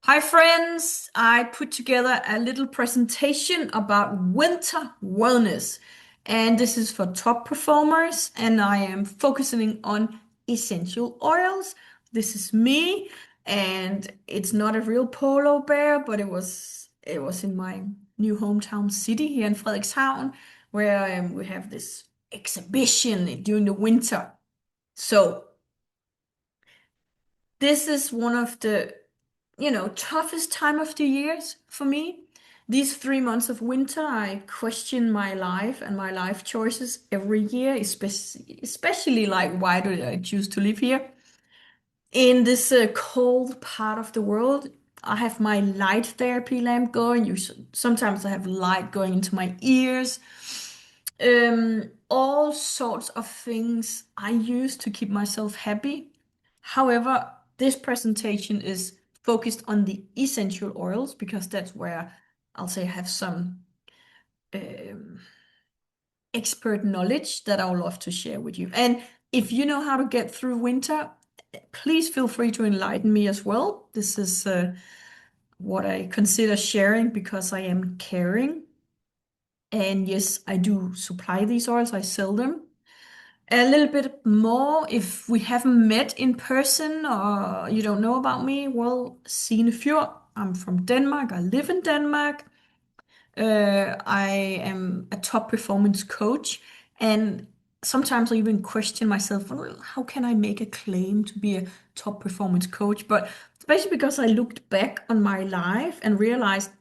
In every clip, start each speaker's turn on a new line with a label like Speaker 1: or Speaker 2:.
Speaker 1: Hi, friends. I put together a little presentation about winter wellness, and this is for top performers, and I am focusing on essential oils. This is me, and it's not a real polo bear, but it was in my new hometown city here in Frederikshavn, where we have this exhibition during the winter. So this is one of the toughest time of the years for me. These 3 months of winter, I question my life and my life choices every year, especially like, why do I choose to live here? In this cold part of the world, I have my light therapy lamp going. Sometimes I have light going into my ears. All sorts of things I use to keep myself happy. However, this presentation is focused on the essential oils because that's where I'll say I have some um, expert knowledge that I would love to share with you. And if you know how to get through winter, please feel free to enlighten me as well. This is what I consider sharing because I am caring. And yes, I do supply these oils, I sell them. A little bit more, if we haven't met in person or you don't know about me, well, Signe Fjord. I'm from Denmark. I live in Denmark. I am a top performance coach, and sometimes I even question myself, well, how can I make a claim to be a top performance coach? But it's basically because I looked back on my life and realized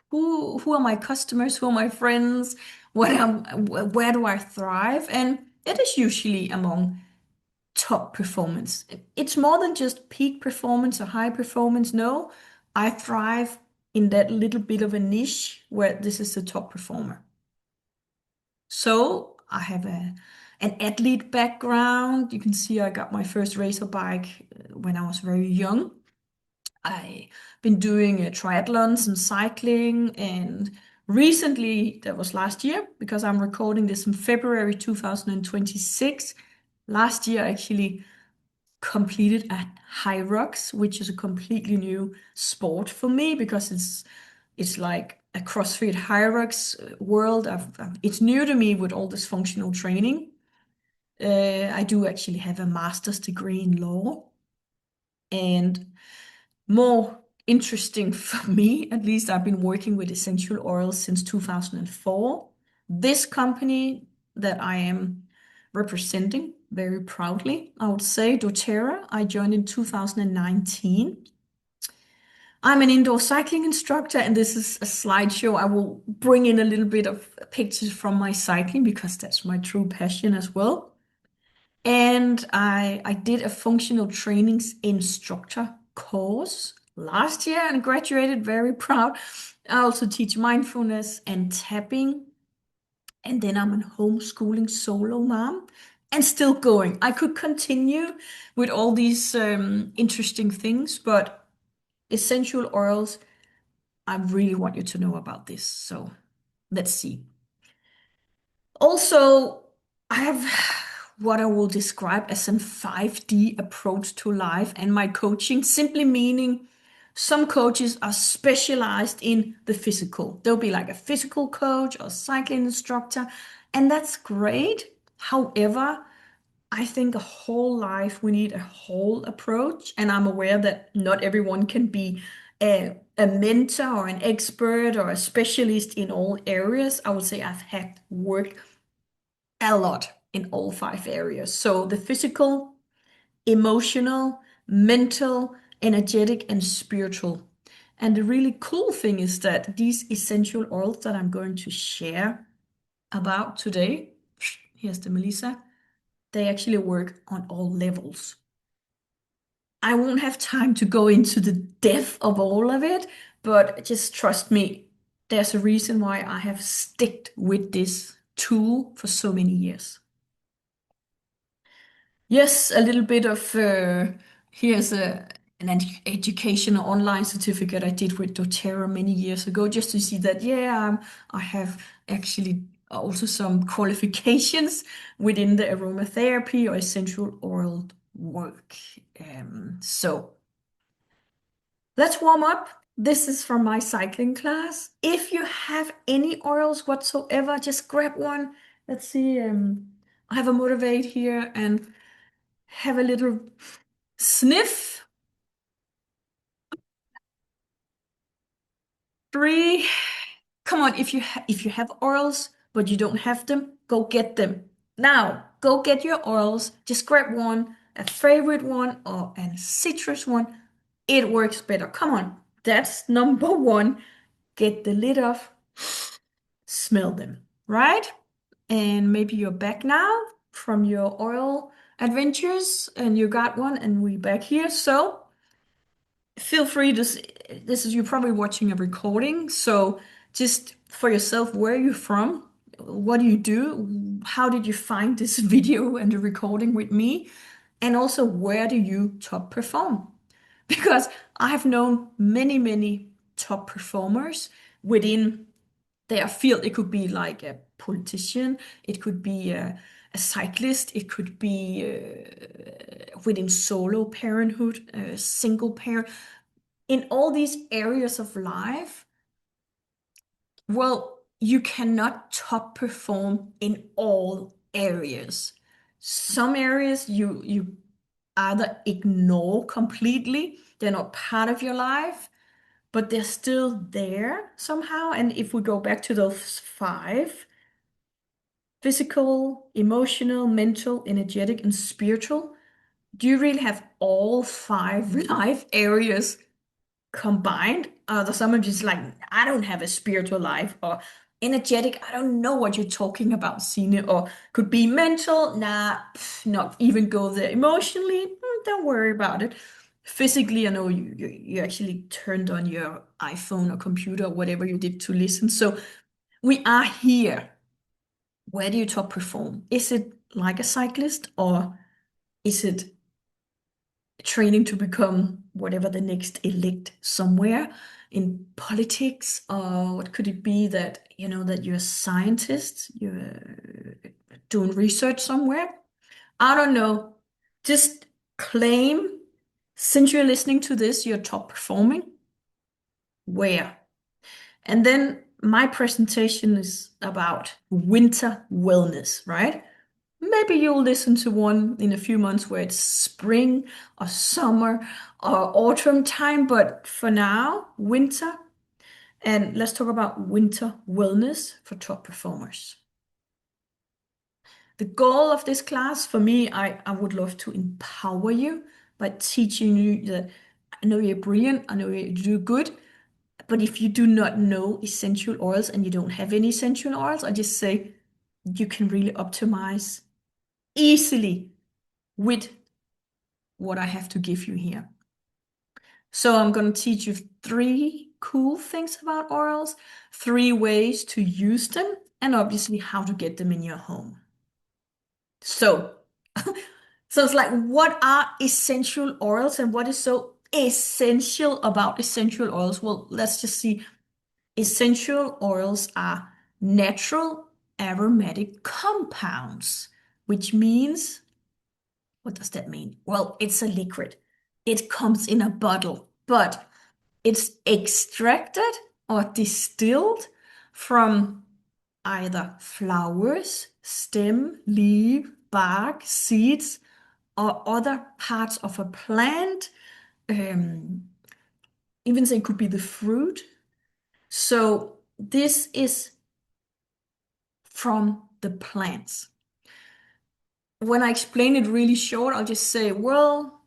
Speaker 1: who are my customers, who are my friends, where do I thrive? And it is usually among top performance. It's more than just peak performance or high performance. No, I thrive in that little bit of a niche where this is the top performer. So I have an athlete background. You can see I got my first racer bike when I was very young. I've been doing triathlons and cycling, and recently, that was last year, because I'm recording this in February 2026. Last year, I actually completed at High Rocks, which is a completely new sport for me because it's like a CrossFit High Rocks world. It's new to me with all this functional training. I do actually have a master's degree in law, and more interesting for me, at least, I've been working with essential oils since 2004. This company that I am representing very proudly, I would say, doTERRA, I joined in 2019. I'm an indoor cycling instructor, and this is a slideshow. I will bring in a little bit of pictures from my cycling because that's my true passion as well. And I did a functional trainings instructor course last year and graduated very proud. I also teach mindfulness and tapping. And then I'm a homeschooling solo mom and still going. I could continue with all these interesting things, but essential oils, I really want you to know about this. So let's see. Also, I have what I will describe as a 5D approach to life and my coaching, simply meaning some coaches are specialized in the physical. They'll be like a physical coach or cycling instructor, and that's great. However, I think a whole life we need a whole approach, and I'm aware that not everyone can be a mentor or an expert or a specialist in all areas. I would say I've had worked a lot in all five areas. So the physical, emotional, mental, energetic, and spiritual. And the really cool thing is that these essential oils that I'm going to share about today, here's the Melissa, they actually work on all levels. I won't have time to go into the depth of all of it, but just trust me, there's a reason why I have sticked with this tool for so many years. Yes, a little bit of here's educational online certificate I did with doTERRA many years ago, just to see that, yeah, I have actually also some qualifications within the aromatherapy or essential oil work. So Let's warm up. This is from my cycling class. If you have any oils whatsoever, just grab one. Let's see. I have a Motivate here and have a little sniff. Three. Come on, if you have oils but you don't have them, go get them. Now, go get your oils. Just grab one, a favorite one or a citrus one. It works better. Come on. That's number one. Get the lid off, smell them, right? And maybe you're back now from your oil adventures and you got one and we back here. So feel free to, this is, you're probably watching a recording. So just for yourself, where are you from? What do you do? How did you find this video and the recording with me? And also, where do you top perform? Because I've known many, many top performers within their field. It could be like a politician, it could be a cyclist, it could be within solo parenthood, single parent, in all these areas of life. Well, you cannot top perform in all areas. Some areas you either ignore completely, they're not part of your life, but they're still there somehow. And if we go back to those five: physical, emotional, mental, energetic, and spiritual, do you really have all five life areas combined? Some are just like, I don't have a spiritual life, or energetic, I don't know what you're talking about, Sine, or could be mental, nah, not even go there. Emotionally, don't worry about it. Physically, I know you actually turned on your iPhone or computer or whatever you did to listen. So we are here. Where do you top perform? Is it like a cyclist, or is it training to become whatever the next elect somewhere in politics? Or what could it be that, that you're a scientist, you're doing research somewhere? I don't know. Just claim, since you're listening to this, you're top performing. Where? And then my presentation is about winter wellness, right? Maybe you'll listen to one in a few months where it's spring or summer or autumn time, but for now, winter. And let's talk about winter wellness for top performers. The goal of this class for me, I would love to empower you by teaching you that I know you're brilliant, I know you do good, but if you do not know essential oils and you don't have any essential oils, I just say you can really optimize easily with what I have to give you here. So I'm going to teach you three cool things about oils, three ways to use them, and obviously how to get them in your home. So, so it's like, what are essential oils and what is so essential about essential oils? Well, let's just see. Essential oils are natural aromatic compounds, which means, what does that mean? Well, it's a liquid. It comes in a bottle, but it's extracted or distilled from either flowers, stem, leaf, bark, seeds, or other parts of a plant. Um, Even say it could be the fruit. So this is from the plants. When I explain it really short, I'll just say, well,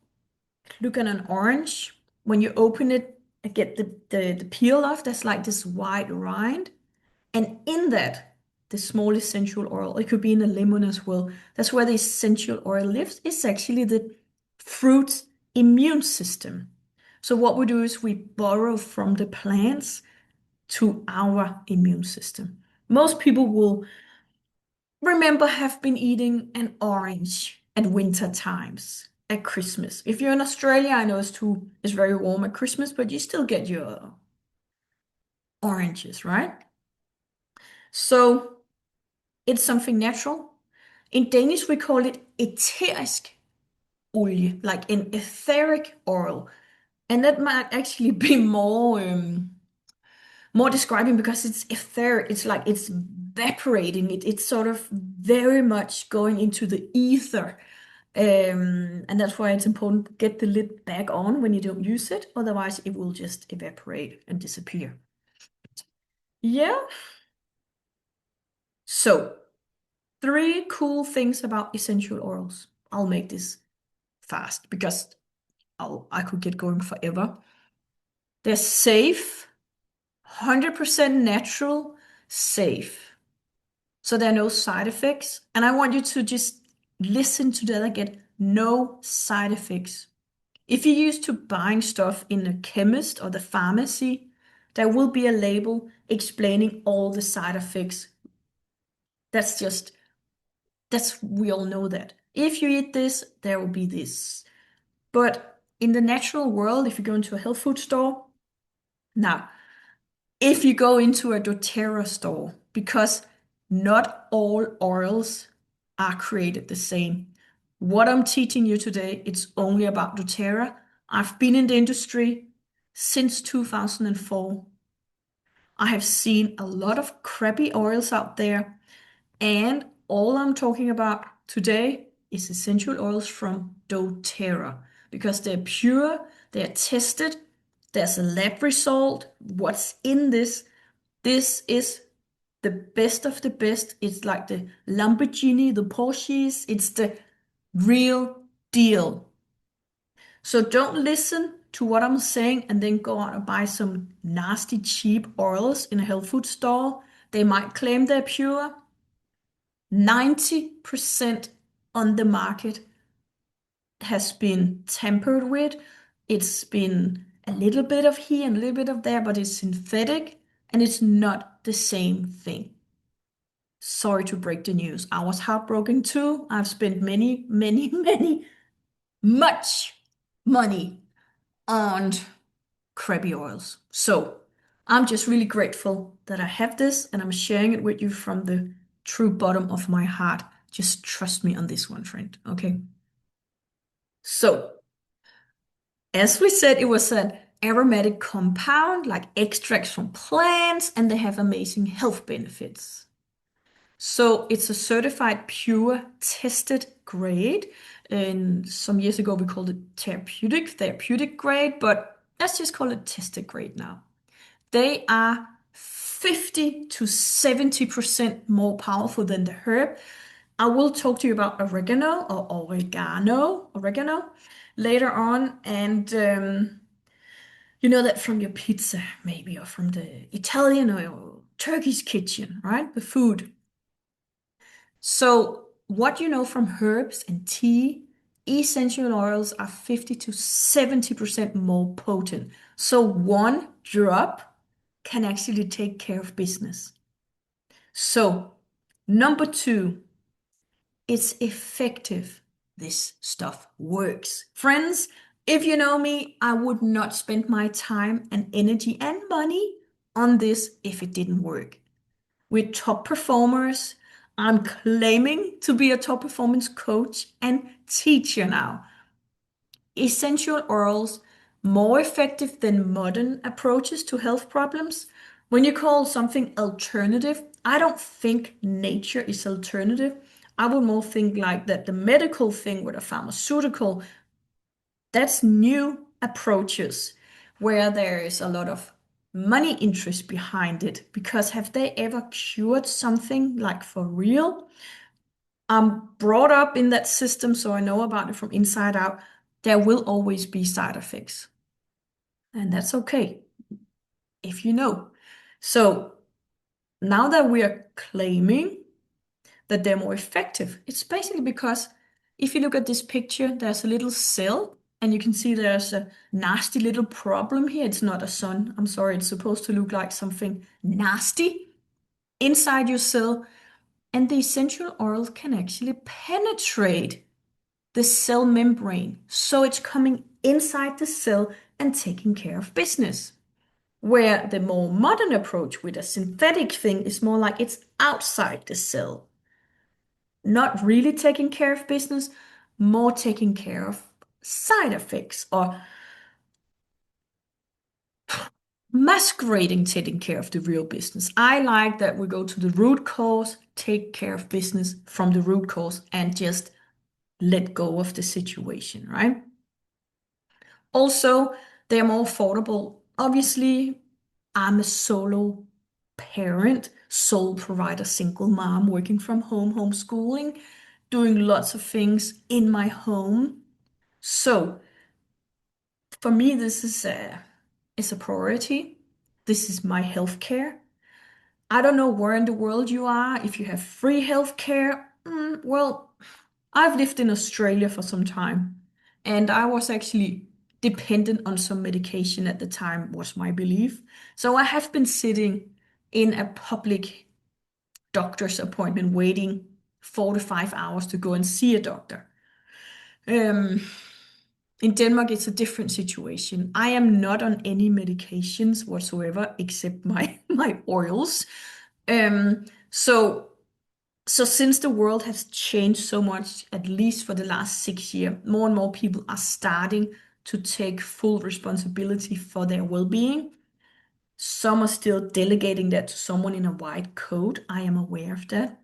Speaker 1: look at an orange. When you open it and get the peel off, there's like this white rind. And in that, the small essential oil, it could be in a lemon as well. That's where the essential oil lives. It's actually the fruit's immune system. So what we do is we borrow from the plants to our immune system. Most people will remember have been eating an orange at winter times, at Christmas. If you're in Australia, I know it's very warm at Christmas, but you still get your oranges, right? So it's something natural. In Danish, we call it eterisk olie, like an etheric oil. And that might actually be more describing because it's etheric. It's like it's evaporating. It's sort of very much going into the ether. And that's why it's important to get the lid back on when you don't use it. Otherwise, it will just evaporate and disappear. Yeah. So, three cool things about essential oils. I'll make this fast because I could get going forever. They're safe, 100% natural, safe. So there are no side effects. And I want you to just listen to that again. No side effects. If you're used to buying stuff in a chemist or the pharmacy, there will be a label explaining all the side effects. That's just, we all know that. If you eat this, there will be this. But in the natural world, if you go into a health food store, now, if you go into a doTERRA store, because not all oils are created the same. What I'm teaching you today, it's only about doTERRA. I've been in the industry since 2004. I have seen a lot of crappy oils out there, and all I'm talking about today is essential oils from doTERRA because they're pure, they're tested, there's a lab result. What's in this? This is the best of the best. It's like the Lamborghini, the Porsches. It's the real deal. So don't listen to what I'm saying and then go out and buy some nasty cheap oils in a health food store. They might claim they're pure. 90% on the market has been tampered with. It's been a little bit of here and a little bit of there, but it's synthetic and it's not the same thing. Sorry to break the news. I was heartbroken too. I've spent many, many, many, much money on crappy oils. So I'm just really grateful that I have this and I'm sharing it with you from the true bottom of my heart. Just trust me on this one, friend. Okay. So, as we said, it was an aromatic compound like extracts from plants, and they have amazing health benefits. So it's a certified pure tested grade. And some years ago we called it therapeutic grade, but let's just call it tested grade now. They are 50 to 70% more powerful than the herb. I will talk to you about oregano later on. And you know that from your pizza, maybe, or from the Italian or Turkish kitchen, right? The food. So, what you know from herbs and tea, essential oils are 50 to 70% more potent. So, one drop can actually take care of business. So, number two, it's effective. This stuff works. Friends, if you know me, I would not spend my time and energy and money on this if it didn't work. With top performers. I'm claiming to be a top performance coach and teacher now. Essential oils more effective than modern approaches to health problems. When you call something alternative, I don't think nature is alternative. I would more think like that the medical thing with a pharmaceutical, that's new approaches where there is a lot of money interest behind it. Because have they ever cured something like for real? I'm brought up in that system, so I know about it from inside out. There will always be side effects, and that's okay if you know. So now that we are claiming that they're more effective, it's basically because if you look at this picture, there's a little cell, and you can see there's a nasty little problem here. It's not a sun. I'm sorry, it's supposed to look like something nasty inside your cell, and the essential oil can actually penetrate the cell membrane. So it's coming inside the cell and taking care of business. Where the more modern approach with a synthetic thing is more like it's outside the cell, not really taking care of business, more taking care of side effects or masquerading taking care of the real business. I like that we go to the root cause, take care of business from the root cause, and just let go of the situation, right? Also, they are more affordable. Obviously, I'm a solo parent, sole provider, single mom, working from home, homeschooling, doing lots of things in my home. So for me, this is a priority. This is my healthcare. I don't know where in the world you are, if you have free healthcare. Well, I've lived in Australia for some time, and I was actually dependent on some medication at the time, was my belief. So I have been sitting in a public doctor's appointment waiting 4 to 5 hours to go and see a doctor. Um, in Denmark, it's a different situation. I am not on any medications whatsoever except my my oils. Um, so so since the world has changed so much, at least for the last 6 years, more and more people are starting to take full responsibility for their well-being. Some are still delegating that to someone in a white coat. I am aware of that.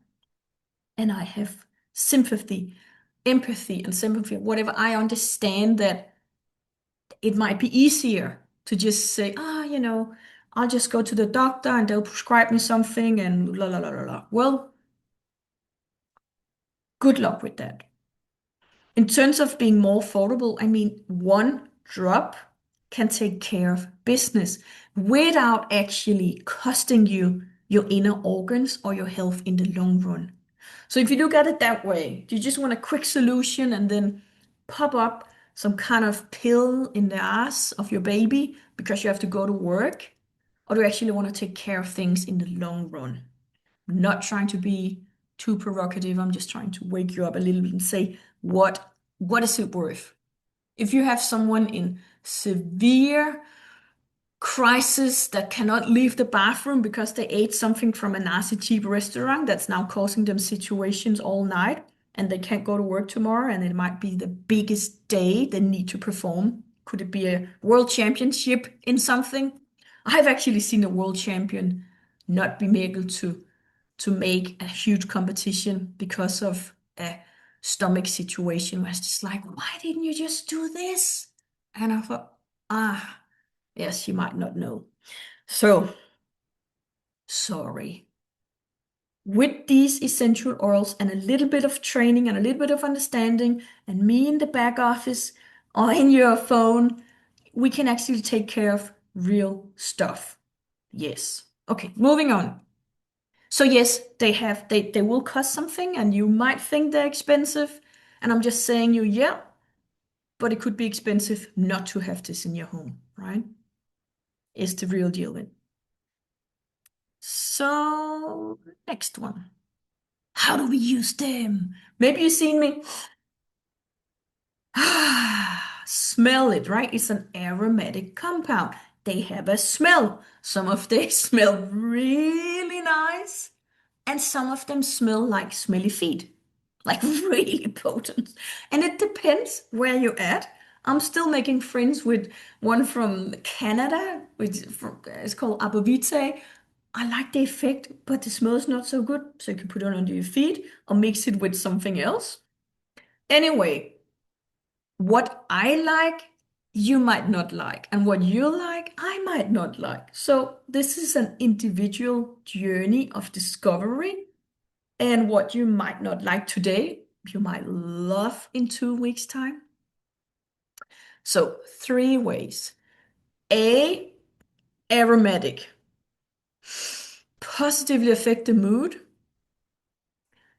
Speaker 1: And I have sympathy, empathy, and sympathy, whatever. I understand that it might be easier to just say, I'll just go to the doctor and they'll prescribe me something and la la la la la. Well, good luck with that. In terms of being more affordable, I mean, one drop can take care of business without actually costing you your inner organs or your health in the long run. So if you look at it that way, do you just want a quick solution and then pop up some kind of pill in the ass of your baby because you have to go to work? Or do you actually want to take care of things in the long run? I'm not trying to be too provocative. I'm just trying to wake you up a little bit and say, what is it worth? If you have someone in severe crisis that cannot leave the bathroom because they ate something from a nasty cheap restaurant that's now causing them situations all night and they can't go to work tomorrow and it might be the biggest day they need to perform. Could it be a world championship in something? I've actually seen a world champion not be able to make a huge competition because of a stomach situation where it's just like, why didn't you just do this? And I thought, yes, you might not know. So, sorry. With these essential oils and a little bit of training and a little bit of understanding, and me in the back office or in your phone, we can actually take care of real stuff. Yes. Okay, moving on. So yes, they will cost something and you might think they're expensive. And I'm just saying you, yeah, but it could be expensive not to have this in your home, right? Is the real deal then. So next one. How do we use them? Maybe you've seen me. Smell it, right? It's an aromatic compound. They have a smell. Some of they smell really nice, and some of them smell like smelly feet, like really potent. And it depends where you're at. I'm still making friends with one from Canada, which is called Apovite. I like the effect, but the smell is not so good. So you can put it under your feet or mix it with something else. Anyway, what I like, you might not like. And what you like, I might not like. So this is an individual journey of discovery. And what you might not like today, you might love in 2 weeks' time. So, 3 ways. A, aromatic. Positively affect the mood,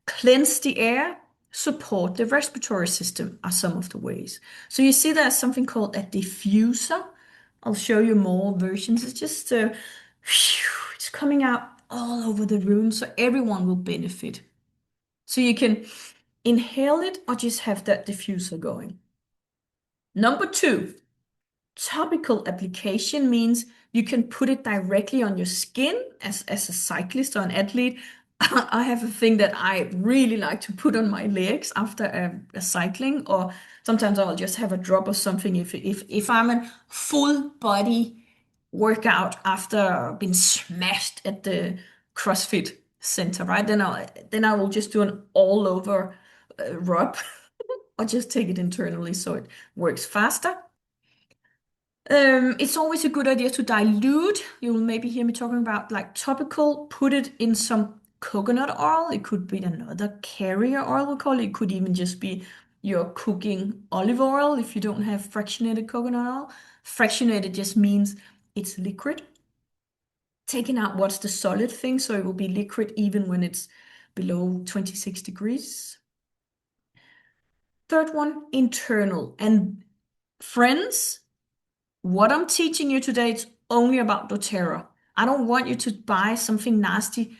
Speaker 1: cleanse the air, support the respiratory system are some of the ways. So you see there's something called a diffuser. I'll show you more versions. It's just it's coming out all over the room so everyone will benefit. So you can inhale it or just have that diffuser going. Number two, topical application means you can put it directly on your skin as a cyclist or an athlete. I have a thing that I really like to put on my legs after a cycling, or sometimes I'll just have a drop of something if I'm a full body workout after being smashed at the CrossFit center, right? Then I will just do an all over rub or just take it internally so it works faster. It's always a good idea to dilute. You will maybe hear me talking about like topical, put it in some coconut oil. It could be another carrier oil, we call it. It could even just be your cooking olive oil if you don't have fractionated coconut oil. Fractionated just means it's liquid. Taking out what's the solid thing, so it will be liquid even when it's below 26 degrees. Third one, internal. And friends, what I'm teaching you today is only about doTERRA. I don't want you to buy something nasty,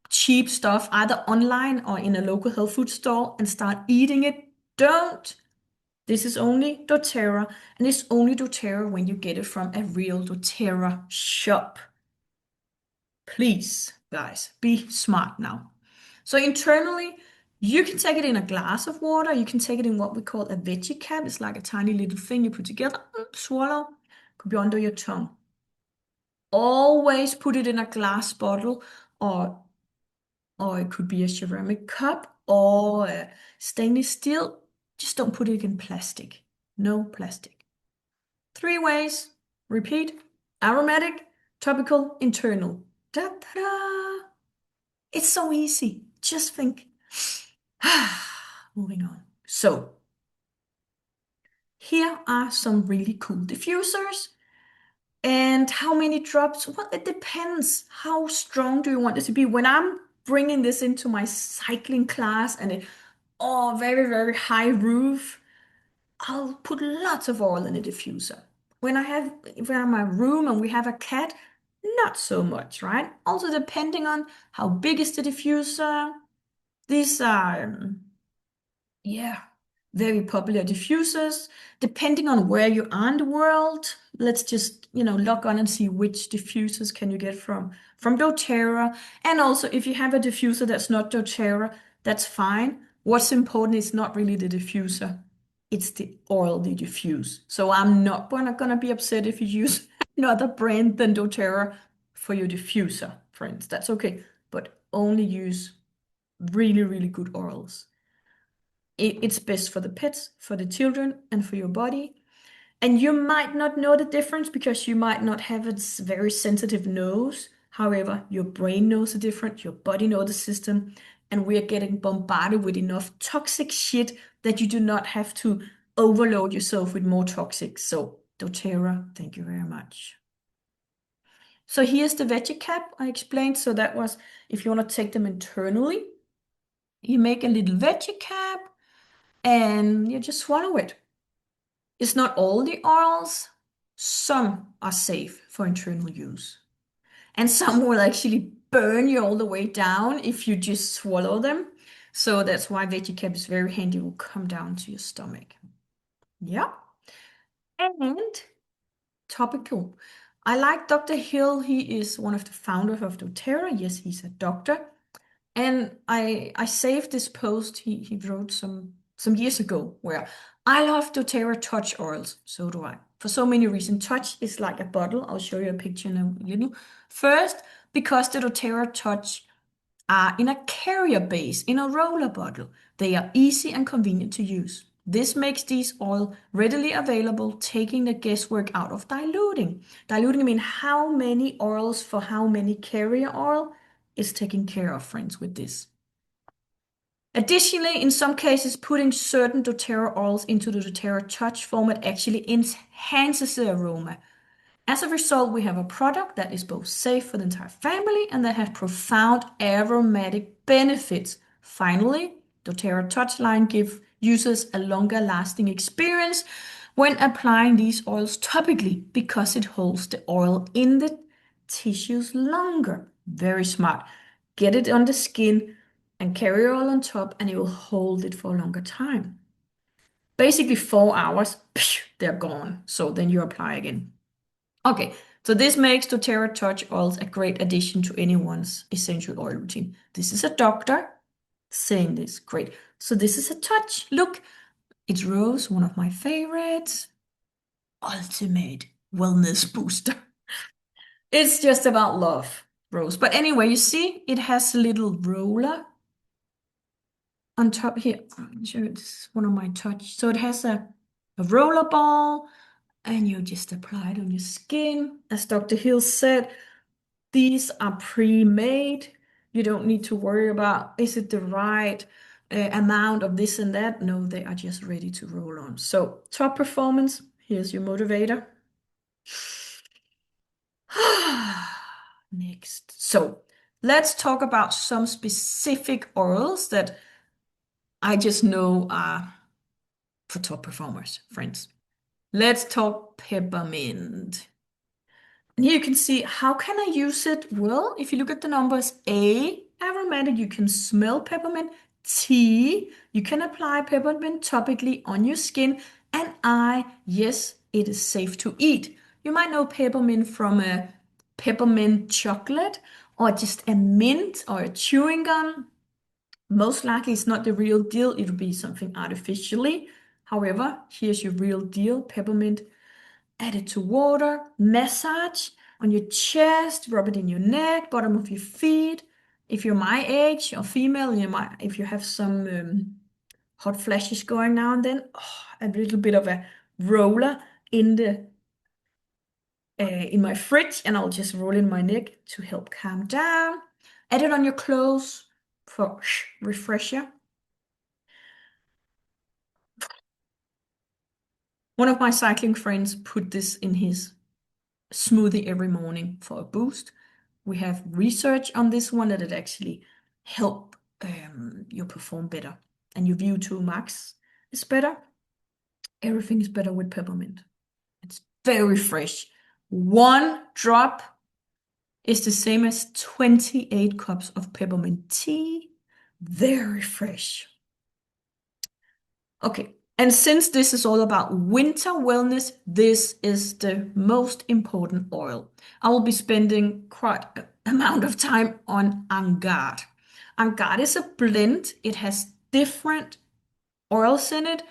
Speaker 1: cheap stuff, either online or in a local health food store and start eating it. Don't. This is only doTERRA, and it's only doTERRA when you get it from a real doTERRA shop. Please, guys, be smart now. So internally, you can take it in a glass of water. You can take it in what we call a veggie cap. It's like a tiny little thing you put together, swallow, could be under your tongue. Always put it in a glass bottle, or it could be a ceramic cup or a stainless steel. Just don't put it in plastic. No plastic. 3 ways. Repeat. Aromatic, topical, internal. Da da da. It's so easy. Just think. Moving on. So, here are some really cool diffusers. And how many drops? Well, it depends. How strong do you want it to be? When I'm bringing this into my cycling class and very, very high roof, I'll put lots of oil in a diffuser. If we're in my room and we have a cat, not so much, right? Also, depending on how big is the diffuser. These are yeah, very popular diffusers. Depending on where you are in the world, let's just, log on and see which diffusers can you get from doTERRA. And also, if you have a diffuser that's not doTERRA, that's fine. What's important is not really the diffuser, it's the oil they diffuse. So I'm not gonna be upset if you use another brand than doTERRA for your diffuser, friends. That's okay, but only use really, really good oils. It's best for the pets, for the children, and for your body. And you might not know the difference because you might not have a very sensitive nose. However, your brain knows the difference, your body knows the system, and we are getting bombarded with enough toxic shit that you do not have to overload yourself with more toxic. So, doTERRA, thank you very much. So here's the veggie cap I explained. So that was if you want to take them internally, you make a little veggie cap and you just swallow it. It's not all the oils. Some are safe for internal use. And some will actually burn you all the way down if you just swallow them. So that's why veggie cap is very handy. It will come down to your stomach. Yeah. And topical. I like Dr. Hill. He is one of the founders of doTERRA. Yes, he's a doctor. And I saved this post he wrote some years ago where I love doTERRA touch oils. So do I. For so many reasons. Touch is like a bottle. I'll show you a picture in a little. First, because the doTERRA touch are in a carrier base, in a roller bottle. They are easy and convenient to use. This makes these oil readily available, taking the guesswork out of diluting. Diluting means how many oils for how many carrier oil is taken care of, friends, with this. Additionally, in some cases, putting certain doTERRA oils into the doTERRA Touch format actually enhances the aroma. As a result, we have a product that is both safe for the entire family and that has profound aromatic benefits. Finally, doTERRA Touch line gives users a longer lasting experience when applying these oils topically because it holds the oil in the tissues longer. Very smart. Get it on the skin and carry oil on top, and it will hold it for a longer time. Basically, 4 hours, they're gone. So then you apply again. Okay, so this makes doTERRA Touch oils a great addition to anyone's essential oil routine. This is a doctor saying this. Great. So this is a touch. Look, it's Rose, one of my favorites. Ultimate wellness booster. It's just about love, Rose. But anyway, you see, it has a little roller on top here. Let me show you. This is one of my touch. So it has a roller ball, and you just apply it on your skin. As Dr. Hill said, these are pre-made. You don't need to worry about is it the right amount of this and that. No, they are just ready to roll on. So top performance. Here's your motivator. Next. So let's talk about some specific oils that I just know are for top performers, friends. Let's talk peppermint. And here you can see how can I use it? Well, if you look at the numbers, A, aromatic, you can smell peppermint. T, you can apply peppermint topically on your skin. And I, yes, it is safe to eat. You might know peppermint from a peppermint chocolate or just a mint or a chewing gum. Most likely it's not the real deal. It'll be something artificially. However, here's your real deal, peppermint. Add it to water, massage on your chest, rub it in your neck, bottom of your feet. If you're my age or female, if you have some hot flashes going now and then, a little bit of a roller in the in my fridge, and I'll just roll in my neck to help calm down. Add it on your clothes for refresher. One of my cycling friends put this in his smoothie every morning for a boost. We have research on this one that it actually help you perform better and your VO2 max is better. Everything is better with peppermint. It's very fresh. One drop is the same as 28 cups of peppermint tea. Very fresh. Okay, and since this is all about winter wellness, this is the most important oil. I will be spending quite an amount of time on Angad. Angad is a blend. It has different oils in it.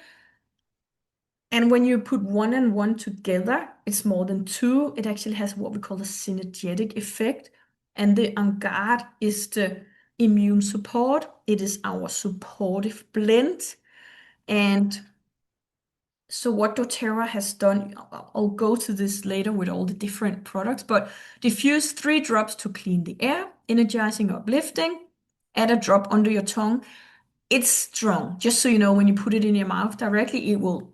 Speaker 1: And when you put one and one together, it's more than two. It actually has what we call a synergetic effect. And the Angad is the immune support. It is our supportive blend. And so what doTERRA has done, I'll go to this later with all the different products, but diffuse 3 drops to clean the air, energizing, uplifting. Add a drop under your tongue. It's strong. Just so you know, when you put it in your mouth directly, it will.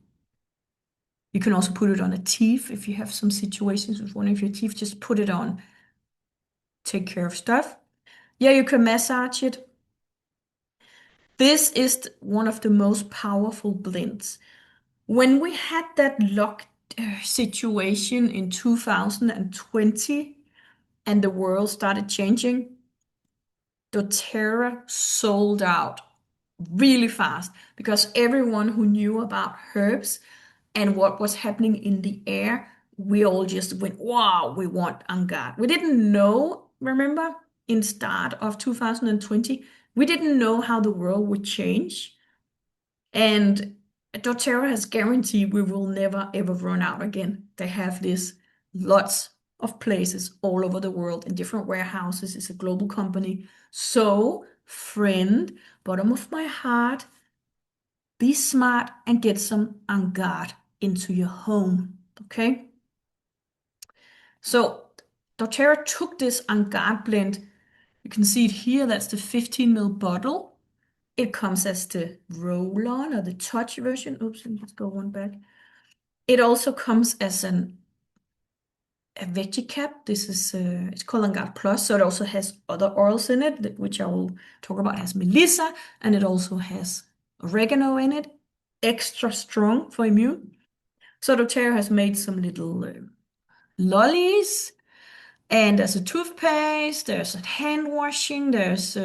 Speaker 1: You can also put it on a teeth if you have some situations with one of your teeth. Just put it on. Take care of stuff. Yeah, you can massage it. This is one of the most powerful blends. When we had that locked situation in 2020 and the world started changing, doTERRA sold out really fast because everyone who knew about herbs and what was happening in the air, we all just went, wow, we want Angad. We didn't know, remember, in start of 2020, we didn't know how the world would change. And doTERRA has guaranteed we will never ever run out again. They have this lots of places all over the world in different warehouses. It's a global company. So, friend, bottom of my heart, be smart and get some Angad into your home. Okay? So, doTERRA took this Angad blend. You can see it here. That's the 15 ml bottle. It comes as the roll-on or the touch version. Oops, let's go one back. It also comes as a veggie cap. This is it's called Angad Plus, so it also has other oils in it, which I will talk about. It has melissa, and it also has oregano in it. Extra strong for immune. So doTERRA has made some little lollies. And there's a toothpaste, there's a hand washing, there's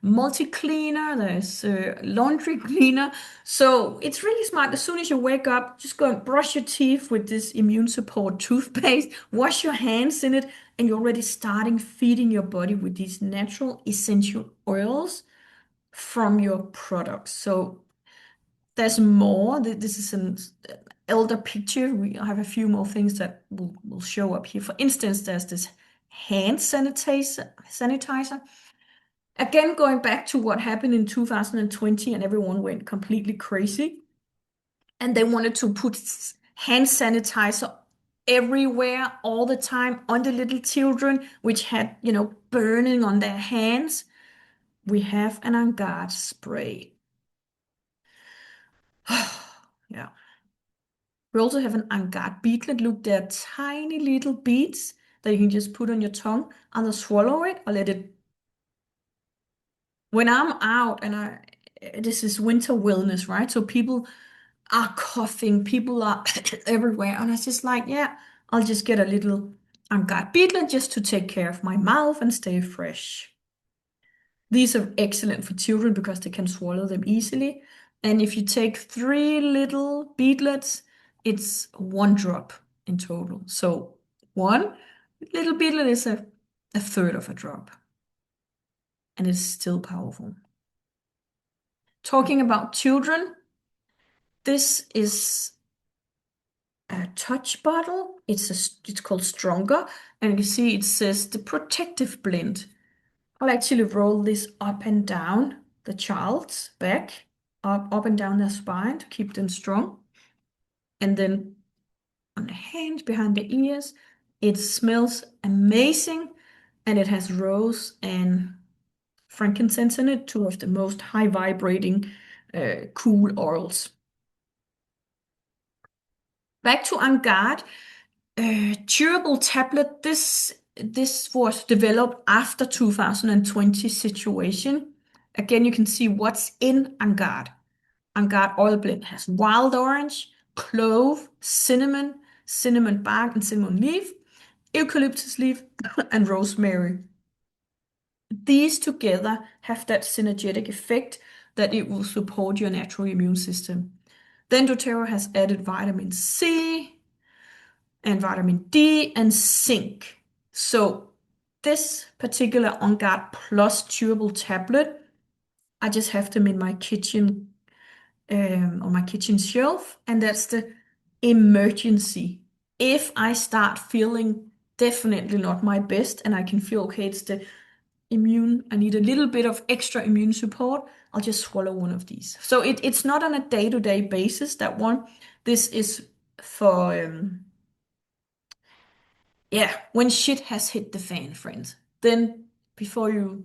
Speaker 1: multi-cleaner, there's laundry cleaner. So it's really smart. As soon as you wake up, just go and brush your teeth with this immune support toothpaste, wash your hands in it, and you're already starting feeding your body with these natural essential oils from your products. So there's more. This is elder picture, I have a few more things that will show up here. For instance, there's this hand sanitizer. Again, going back to what happened in 2020 and everyone went completely crazy and they wanted to put hand sanitizer everywhere all the time on the little children, which had, burning on their hands. We have an On Guard spray. Yeah. We also have an On Guard beadlet. Look, they're tiny little beads that you can just put on your tongue, either swallow it or let it. When I'm out and this is winter wellness, right? So people are coughing, people are everywhere. And I was just like, yeah, I'll just get a little On Guard beadlet just to take care of my mouth and stay fresh. These are excellent for children because they can swallow them easily. And if you take 3 little beadlets, it's 1 drop in total. So 1 little beadlet is a third of a drop. And it's still powerful. Talking about children, this is a touch bottle. It's called Stronger. And you can see it says the protective blend. I'll actually roll this up and down the child's back, up and down their spine to keep them strong. And then on the hands behind the ears, it smells amazing and it has rose and frankincense in it, 2 of the most high vibrating cool oils. Back to On Guard. Chewable tablet. This was developed after 2020 situation. Again, you can see what's in On Guard. On Guard oil blend has wild orange, clove, cinnamon bark and cinnamon leaf, eucalyptus leaf, and rosemary. These together have that synergetic effect that it will support your natural immune system. Then doTERRA has added vitamin C and vitamin D and zinc. So this particular On Guard Plus chewable tablet, I just have them in my kitchen, on my kitchen shelf, and that's the emergency. If I start feeling definitely not my best and I can feel okay, it's the I need a little bit of extra immune support, I'll just swallow one of these. So it's not on a day-to-day basis, that one. This is for, yeah, when shit has hit the fan, friends. Then before you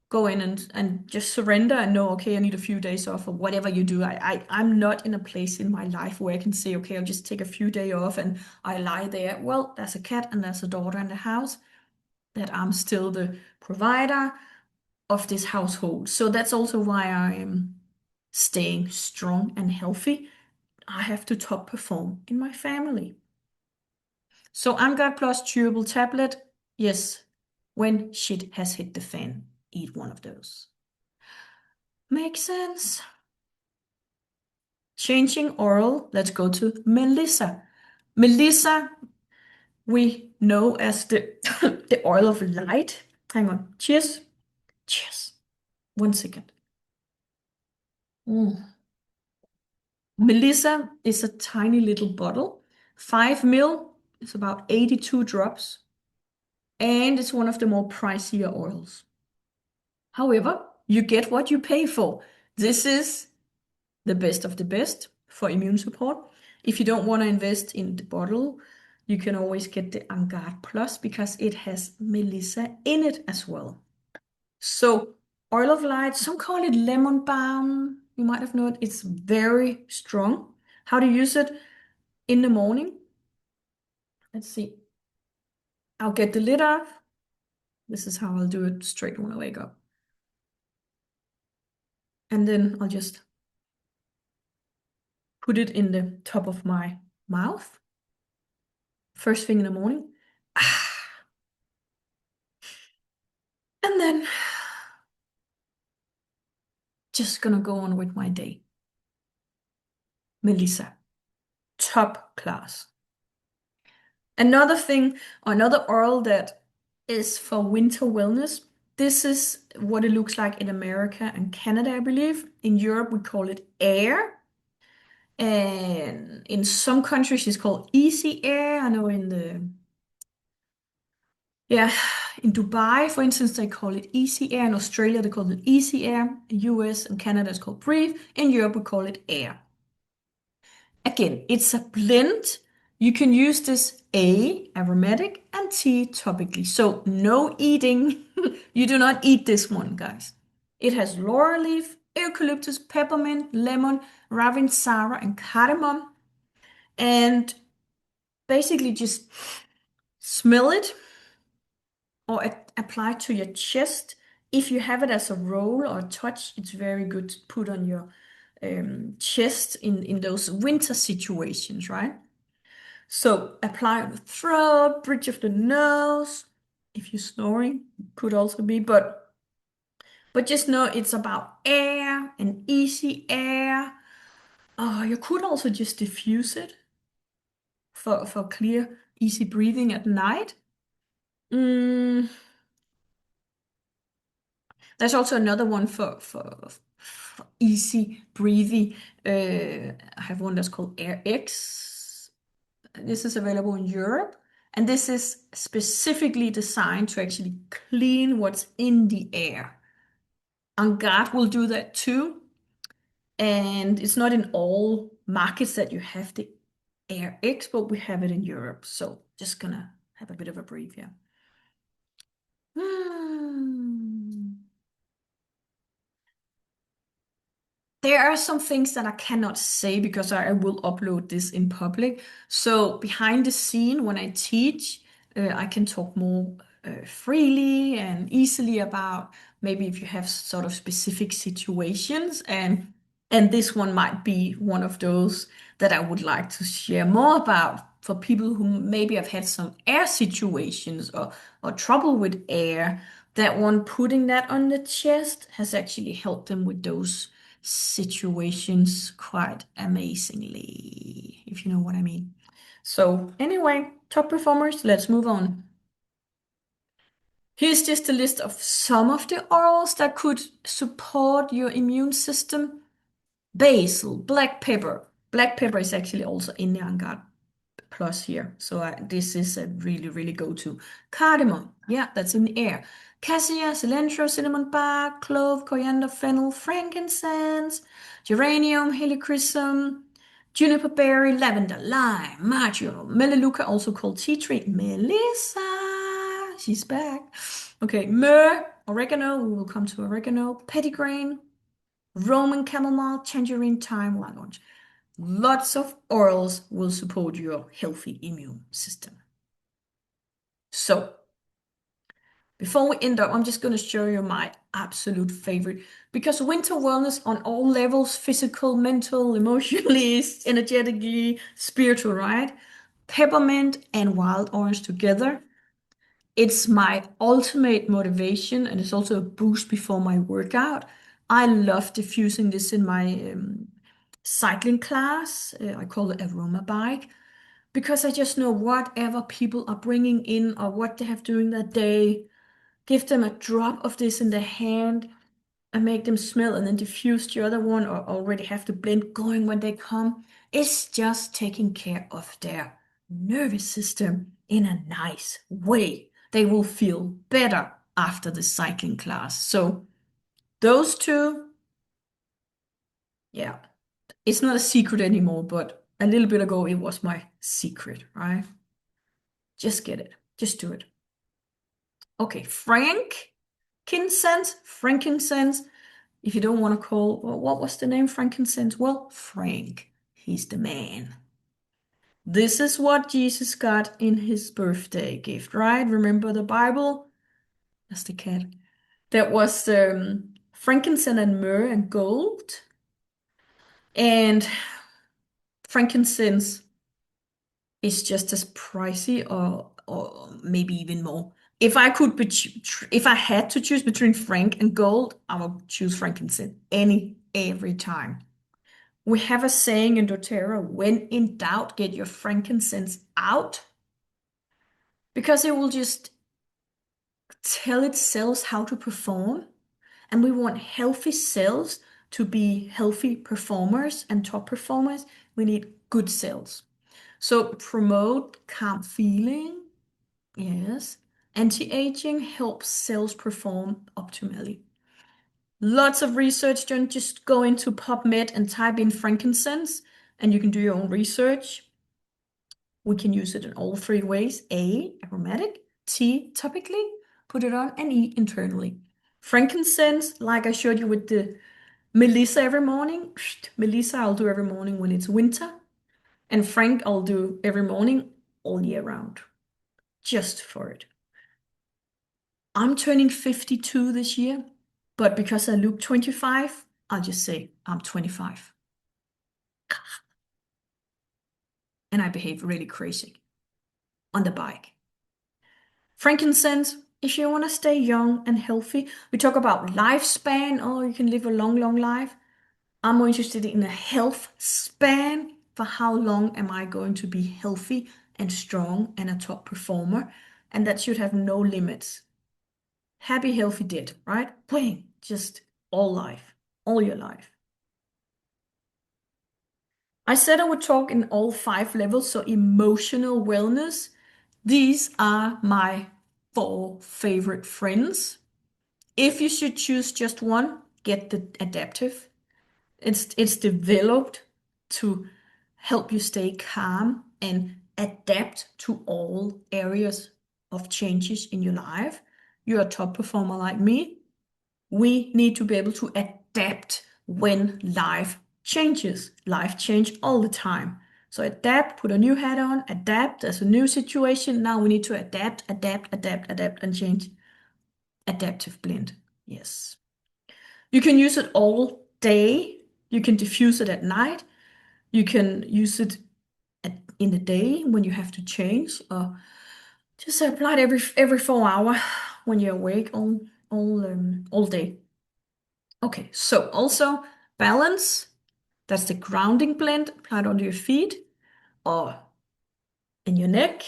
Speaker 1: go in and just surrender and know, okay, I need a few days off or whatever you do. I'm not in a place in my life where I can say, okay, I'll just take a few days off and I lie there. Well, there's a cat and there's a daughter in the house, that I'm still the provider of this household. So that's also why I am staying strong and healthy. I have to top perform in my family. So On Guard Plus chewable tablet, yes, when shit has hit the fan, eat one of those. Makes sense. Changing oral, let's go to Melissa. Melissa, we know as the, the oil of light. Hang on. Cheers. Cheers. 1 second. Mm. Melissa is a tiny little bottle. 5 ml is about 82 drops. And it's one of the more pricier oils. However, you get what you pay for. This is the best of the best for immune support. If you don't want to invest in the bottle, you can always get the On Guard Plus because it has Melissa in it as well. So, oil of light, some call it lemon balm. You might have known it's very strong. How to use it in the morning? Let's see. I'll get the lid off. This is how I'll do it straight when I wake up. And then I'll just put it in the top of my mouth. First thing in the morning. And then just gonna go on with my day. Melissa, top class. Another thing, another oil that is for winter wellness. This is what it looks like in America and Canada, I believe. In Europe, we call it Air. And in some countries, it's called easy air. I know yeah, in Dubai, for instance, they call it easy air. In Australia, they call it easy air. In US and Canada, it's called breathe. In Europe, we call it air. Again, it's a blend. You can use this A, aromatic, and T, topically. So no eating. You do not eat this one, guys. It has laurel leaf, eucalyptus, peppermint, lemon, ravintsara, and cardamom. And basically just smell it or apply to your chest. If you have it as a roll or a touch, it's very good to put on your chest in those winter situations, right? So apply on the throat, bridge of the nose. If you're snoring, could also be, but just know it's about air and easy air. You could also just diffuse it for clear, easy breathing at night. Mm, there's also another one for easy breathing. I have one that's called Air X. This is available in Europe, and this is specifically designed to actually clean what's in the air. Angad will do that too, and it's not in all markets that you have the Air X, but we have it in Europe. So just gonna have a bit of a brief here. Hmm. There are some things that I cannot say because I will upload this in public. So behind the scene, when I teach, I can talk more freely and easily about maybe if you have sort of specific situations, and this one might be one of those that I would like to share more about for people who maybe have had some air situations or trouble with air. That one putting that on the chest has actually helped them with those situations quite amazingly, if you know what I mean. So, anyway, top performers, let's move on. Here's just a list of some of the oils that could support your immune system. Basil, black pepper. Black pepper is actually also in the Angad plus here. So this is a really, really go-to. Cardamom, yeah, that's in the air. Cassia, cilantro, cinnamon bark, clove, coriander, fennel, frankincense, geranium, helichrysum, juniper berry, lavender, lime, marjoram, melaleuca, also called tea tree, melissa, she's back. Okay, myrrh, oregano, we will come to oregano, petitgrain, Roman chamomile, tangerine, thyme, wild orange. Lots of oils will support your healthy immune system. So, before we end up, I'm just going to show you my absolute favorite because winter wellness on all levels physical, mental, emotionally, energetically, spiritual, right? Peppermint and wild orange together. It's my ultimate motivation and it's also a boost before my workout. I love diffusing this in my cycling class. I call it aroma bike because I just know whatever people are bringing in or what they have during that day, give them a drop of this in their hand and make them smell and then diffuse the other one or already have the blend going when they come. It's just taking care of their nervous system in a nice way. They will feel better after the cycling class. So those two, yeah, it's not a secret anymore, but a little bit ago it was my secret, right? Just get it. Just do it. Okay, frankincense. If you don't want to call, well, what was the name frankincense? Well, Frank, he's the man. This is what Jesus got in his birthday gift, right? Remember the Bible? That's the cat. That was frankincense and myrrh and gold. And frankincense is just as pricey or maybe even more. If I could be if I had to choose between frank and gold, I would choose frankincense every time. We have a saying in doTERRA, when in doubt, get your frankincense out because it will just tell its cells how to perform. And we want healthy cells to be healthy performers and top performers, we need good cells. So promote calm feeling, yes. Anti-aging helps cells perform optimally. Lots of research done. Just go into PubMed and type in frankincense, and you can do your own research. We can use it in all three ways. A, aromatic, T, topically, put it on, and E, internally. Frankincense, like I showed you with the Melissa every morning. Melissa I'll do every morning when it's winter. And Frank I'll do every morning all year round. Just for it. I'm turning 52 this year, but because I look 25, I'll just say I'm 25. And I behave really crazy on the bike. Frankincense, if you want to stay young and healthy, we talk about lifespan. Oh, you can live a long, long life. I'm more interested in a health span. For how long am I going to be healthy and strong and a top performer? And that should have no limits. Happy, healthy, dead, right? Bang, just all life, all your life. I said I would talk in all 5 levels, so emotional wellness. These are my 4 favorite friends. If you should choose just one, get the adaptive. It's developed to help you stay calm and adapt to all areas of changes in your life. You're a top performer like me. We need to be able to adapt when life changes. Life change all the time. So adapt, put a new hat on, adapt. There's a new situation. Now we need to adapt, adapt, adapt, adapt, and change. Adaptive blend. Yes. You can use it all day. You can diffuse it at night. You can use it in the day when you have to change, or just apply it every 4 hours when you're awake all day. Okay, so also balance. That's the grounding blend. Apply it under your feet or in your neck.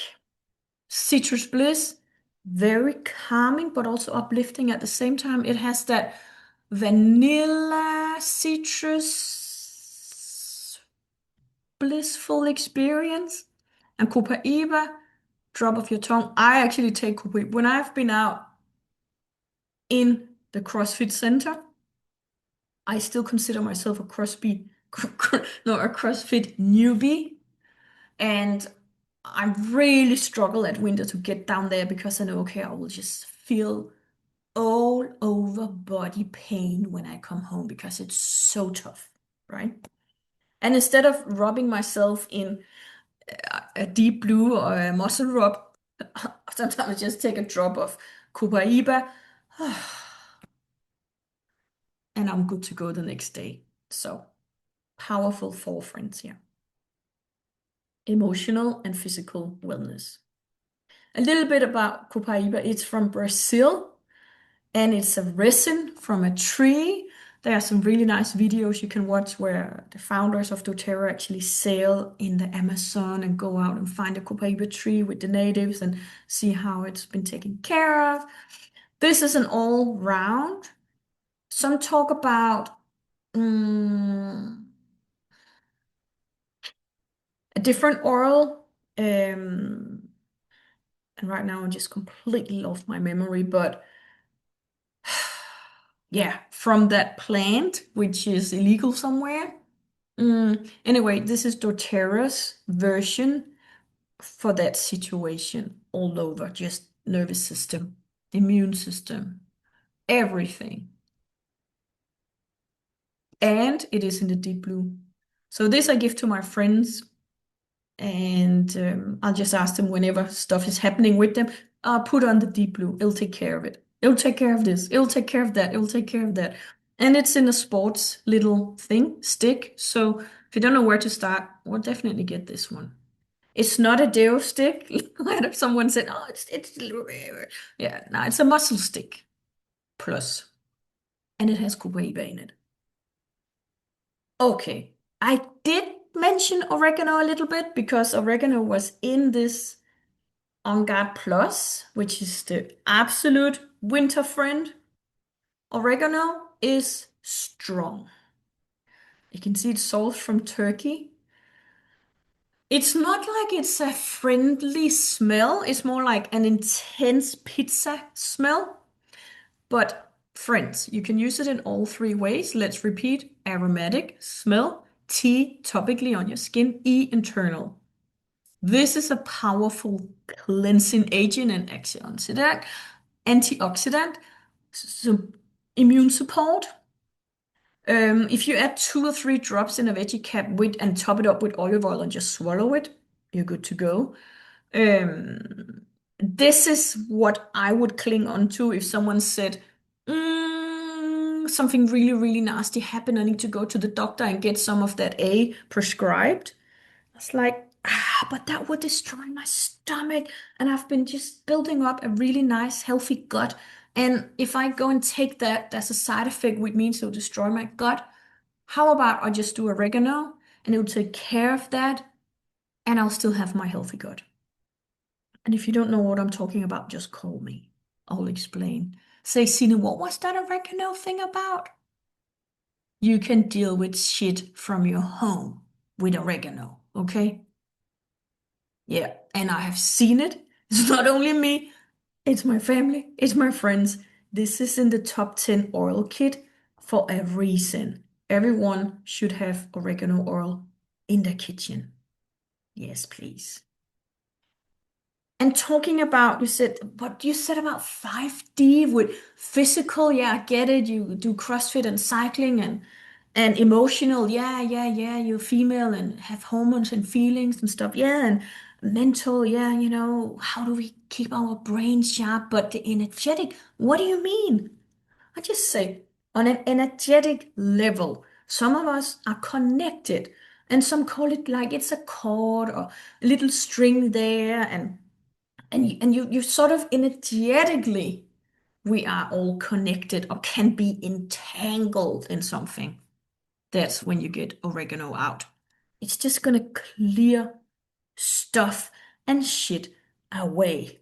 Speaker 1: Citrus Bliss, very calming but also uplifting at the same time. It has that vanilla citrus blissful experience. And Copaiba, drop of your tongue. I actually take Copaiba when I've been out in the CrossFit center. I still consider myself a CrossFit, no, a CrossFit newbie. And I really struggle at winter to get down there because I know, okay, I will just feel all over body pain when I come home because it's so tough, right? And instead of rubbing myself in a deep blue or a muscle rub, sometimes I just take a drop of Copaiba and I'm good to go the next day. So powerful 4 friends here. Emotional and physical wellness. A little bit about Copaiba. It's from Brazil and it's a resin from a tree. There are some really nice videos you can watch where the founders of doTERRA actually sail in the Amazon and go out and find a Copaiba tree with the natives and see how it's been taken care of. This is an all round. Some talk about mm, a different oil. And right now I just completely lost my memory, but yeah, from that plant, which is illegal somewhere. Anyway, this is doTERRA's version for that situation all over, just nervous system, immune system, everything. And it is in the deep blue. So this I give to my friends, and I'll just ask them whenever stuff is happening with them, put on the deep blue. It'll take care of it. It'll take care of this. It'll take care of that. It'll take care of that. And it's in a sports little thing, stick. So if you don't know where to start, well, definitely get this one. It's not a deo stick. Someone said, "Oh, it's yeah." No, it's a muscle stick plus, and it has Copaiba in it. Okay, I did mention oregano a little bit because oregano was in this On Guard Plus, which is the absolute winter friend. Oregano is strong. You can see it's sourced from Turkey. It's not like it's a friendly smell, it's more like an intense pizza smell. But friends, you can use it in all three ways. Let's repeat: aromatic, smell; T, topically on your skin; E, internal. This is a powerful cleansing agent and antioxidant, so immune support. If you add 2 or 3 drops in a veggie cap with and top it up with olive oil and just swallow it, you're good to go. This is what I would cling on to if someone said, something really, really nasty happened. I need to go to the doctor and get some of that A prescribed. It's like, but that would destroy my stomach. And I've been just building up a really nice, healthy gut. And if I go and take that, there's a side effect which means it'll destroy my gut. How about I just do oregano and it will take care of that and I'll still have my healthy gut? And if you don't know what I'm talking about, just call me. I'll explain. Say, Sina, what was that oregano thing about? You can deal with shit from your home with oregano, okay? Yeah, and I have seen it. It's not only me, it's my family, it's my friends. This is in the top 10 oil kit for a reason. Everyone should have oregano oil in their kitchen. Yes, please. And talking about, you said, what you said about 5D with physical, yeah, I get it. You do CrossFit and cycling and emotional, yeah. You're female and have hormones and feelings and stuff, yeah, and mental, yeah, how do we keep our brains sharp? But the energetic, what do you mean? I just say, on an energetic level, some of us are connected, and some call it like it's a cord or a little string there, and you sort of energetically we are all connected or can be entangled in something. That's when you get oregano out. It's just gonna clear stuff and shit away.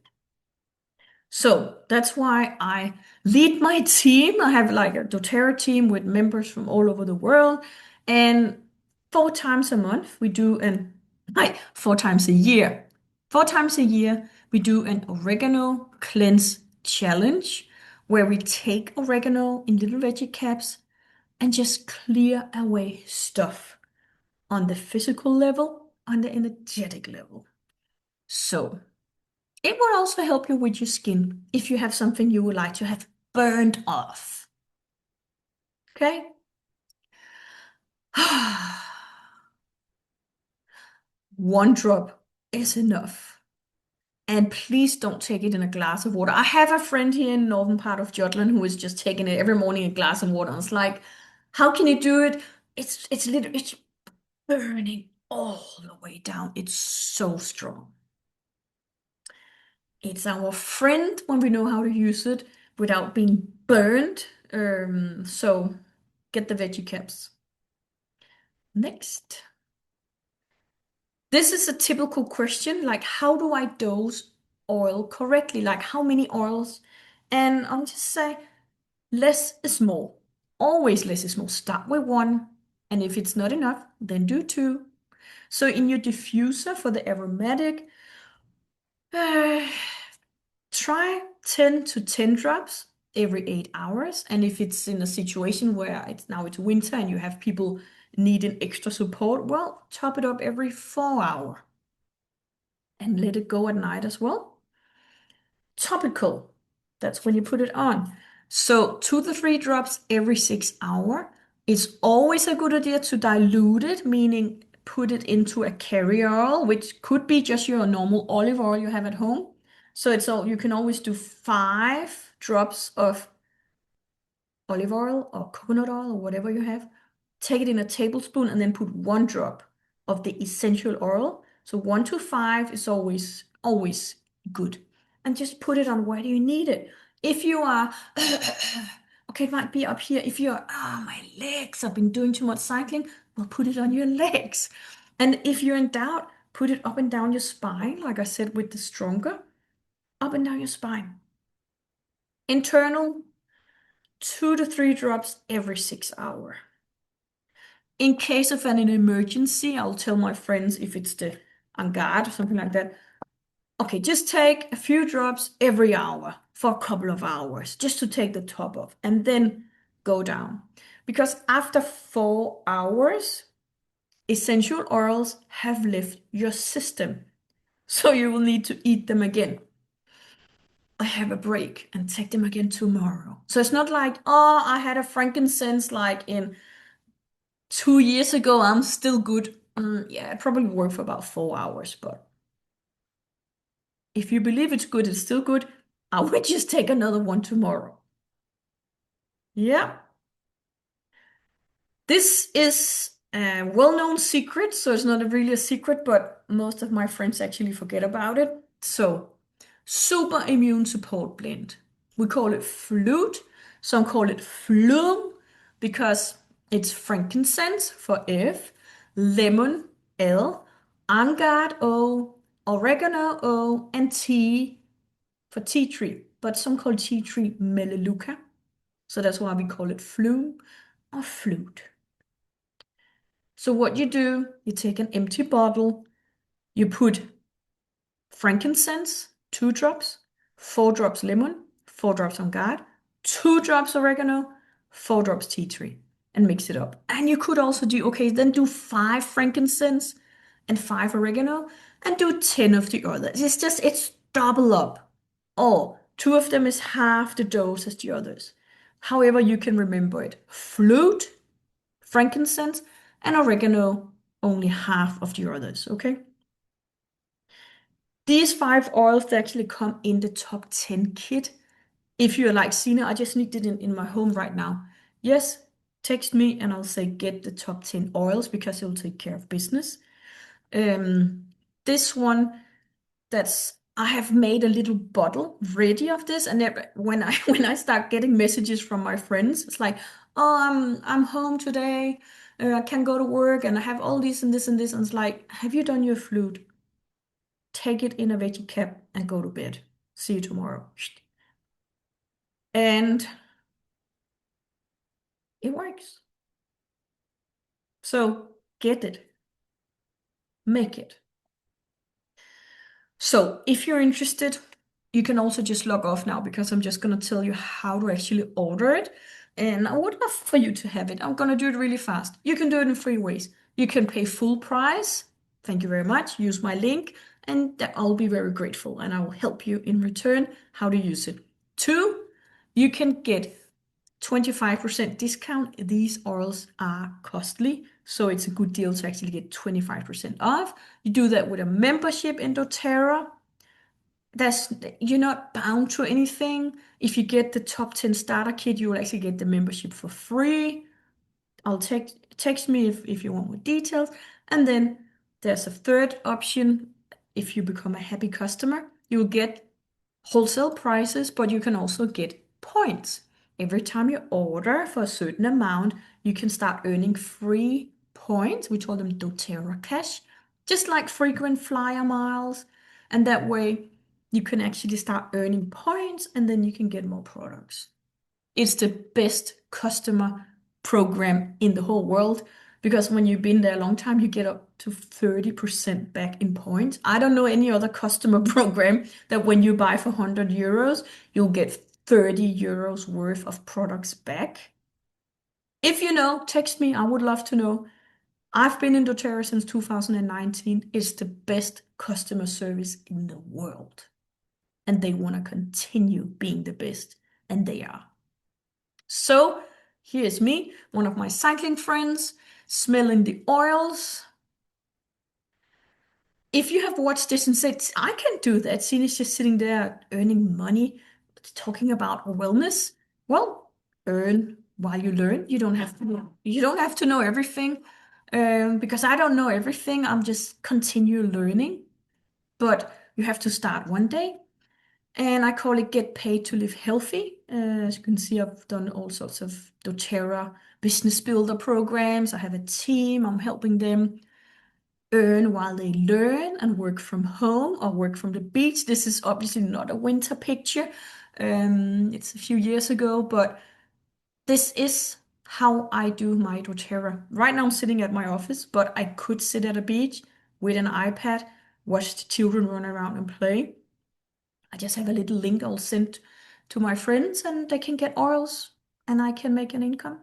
Speaker 1: So that's why I lead my team. I have like a doTERRA team with members from all over the world. And 4 times a month, we do an, 4 times a year. 4 times a year, we do an oregano cleanse challenge where we take oregano in little veggie caps and just clear away stuff on the physical level, on the energetic level. So, it will also help you with your skin if you have something you would like to have burned off. Okay? 1 drop is enough. And please don't take it in a glass of water. I have a friend here in northern part of Jutland who is just taking it every morning a glass of water. And it's like, how can you do it? It's burning all the way down. It's so strong. It's our friend when we know how to use it without being burned. So get the veggie caps. Next. This is a typical question, like how do I dose oil correctly? Like how many oils? And I'll just say less is more. Always less is more. Start with one, and if it's not enough, then do two. So in your diffuser for the aromatic, try 10 to 10 drops every 8 hours. And if it's in a situation where it's winter and you have people needing extra support, well, top it up every 4 hours and let it go at night as well. Topical, that's when you put it on. So 2 to 3 drops every 6 hours. It's always a good idea to dilute it, meaning put it into a carrier oil, which could be just your normal olive oil you have at home. So it's all you can always do 5 drops of olive oil or coconut oil or whatever you have. Take it in a tablespoon and then put 1 drop of the essential oil. So 1 to 5 is always good. And just put it on where do you need it. If you are, okay, it might be up here. If you're, my legs, I've been doing too much cycling, well, put it on your legs. And if you're in doubt, put it up and down your spine, like I said, with the stronger, up and down your spine. Internal, 2 to 3 drops every 6 hours. In case of an emergency, I'll tell my friends if it's the Angad or something like that. Okay, just take a few drops every hour for a couple of hours, just to take the top off, and then go down. Because after 4 hours, essential oils have left your system. So you will need to eat them again. I have a break and take them again tomorrow. So it's not like, oh, I had a frankincense like in 2 years ago, I'm still good. Yeah, it probably worked for about 4 hours, but if you believe it's good, it's still good. I would just take another one tomorrow. Yeah. This is a well-known secret, so it's not really a secret, but most of my friends actually forget about it. So, super immune support blend. We call it flute. Some call it flume because it's frankincense for F, lemon L, angad O, oregano O, and tea for tea tree. But some call tea tree melaleuca. So that's why we call it flume or flute. So what you do, you take an empty bottle, you put frankincense, 2 drops, 4 drops lemon, 4 drops on guard, 2 drops oregano, 4 drops tea tree, and mix it up. And you could also do, okay, then do 5 frankincense and 5 oregano, and do 10 of the others. It's double up. Or 2 of them is half the dose as the others. However, you can remember it. Flute, frankincense, and oregano, only half of the others, okay? These 5 oils, they actually come in the top 10 kit. If you're like, Sina, I just need it in my home right now. Yes, text me and I'll say get the top 10 oils because it'll take care of business. Um, this one, that's I have made a little bottle ready of this, and when I when I start getting messages from my friends, it's like, oh, I'm home today, I can go to work, and I have all this and this and this, and it's like, have you done your flute? Take it in a veggie cap and go to bed. See you tomorrow. And it works. So get it, make it. So if you're interested, you can also just log off now because I'm just going to tell you how to actually order it. And I would love for you to have it. I'm going to do it really fast. You can do it in 3 ways. You can pay full price. Thank you very much. Use my link, and I'll be very grateful. And I will help you in return how to use it. 2, you can get 25% discount. These oils are costly, so it's a good deal to actually get 25% off. You do that with a membership in doTERRA. That's You're not bound to anything. If you get the top 10 starter kit, you will actually get the membership for free. I'll text me if you want more details. And then there's a third option. If you become a happy customer, you'll get wholesale prices, but you can also get points. Every time you order for a certain amount, you can start earning free points. We call them doTERRA Cash, just like frequent flyer miles. And that way, you can actually start earning points and then you can get more products. It's the best customer program in the whole world because when you've been there a long time, you get up to 30% back in points. I don't know any other customer program that when you buy for 100 euros, you'll get 30 euros worth of products back. If you know, text me. I would love to know. I've been in doTERRA since 2019. It's the best customer service in the world. And they want to continue being the best. And they are. So here's me, one of my cycling friends, smelling the oils. If you have watched this and said, I can do that, Sina's just sitting there earning money, talking about wellness, well, earn while you learn. You don't have to know everything. Because I don't know everything. I'm just continue learning. But you have to start one day. And I call it Get Paid to Live Healthy. As you can see, I've done all sorts of doTERRA business builder programs. I have a team. I'm helping them earn while they learn and work from home or work from the beach. This is obviously not a winter picture. It's a few years ago, but this is how I do my doTERRA. Right now I'm sitting at my office, but I could sit at a beach with an iPad, watch the children run around and play. I just have a little link I'll send to my friends and they can get oils and I can make an income.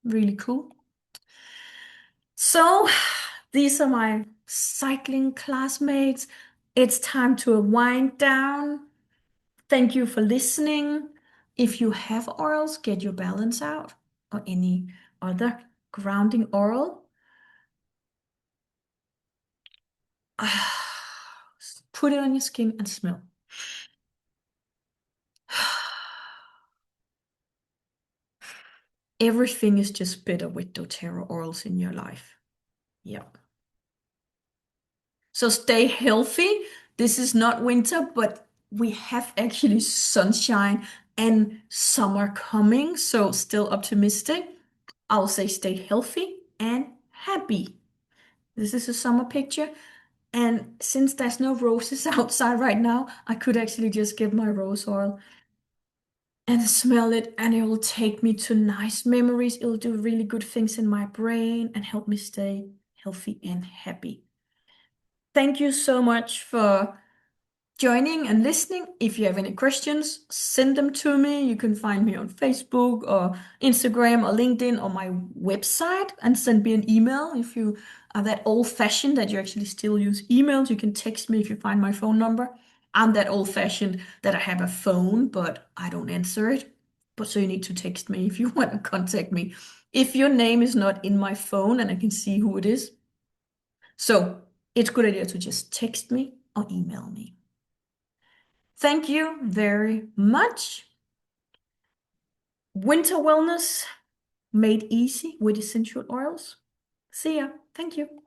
Speaker 1: Really cool. So these are my cycling classmates. It's time to wind down. Thank you for listening. If you have orals, get your balance out or any other grounding oral. Put it on your skin and smell. Everything is just better with doTERRA orals in your life. Yeah. So stay healthy. This is not winter, but we have actually sunshine and summer coming. So still optimistic. I'll say stay healthy and happy. This is a summer picture. And since there's no roses outside right now, I could actually just get my rose oil and smell it, and it will take me to nice memories. It'll do really good things in my brain and help me stay healthy and happy. Thank you so much for joining and listening. If you have any questions, send them to me. You can find me on Facebook or Instagram or LinkedIn or my website and send me an email. If you are that old-fashioned that you actually still use emails, you can text me if you find my phone number. I'm that old-fashioned that I have a phone, but I don't answer it. But so you need to text me if you want to contact me. If your name is not in my phone and I can see who it is. So it's a good idea to just text me or email me. Thank you very much. Winter wellness made easy with essential oils. See ya. Thank you.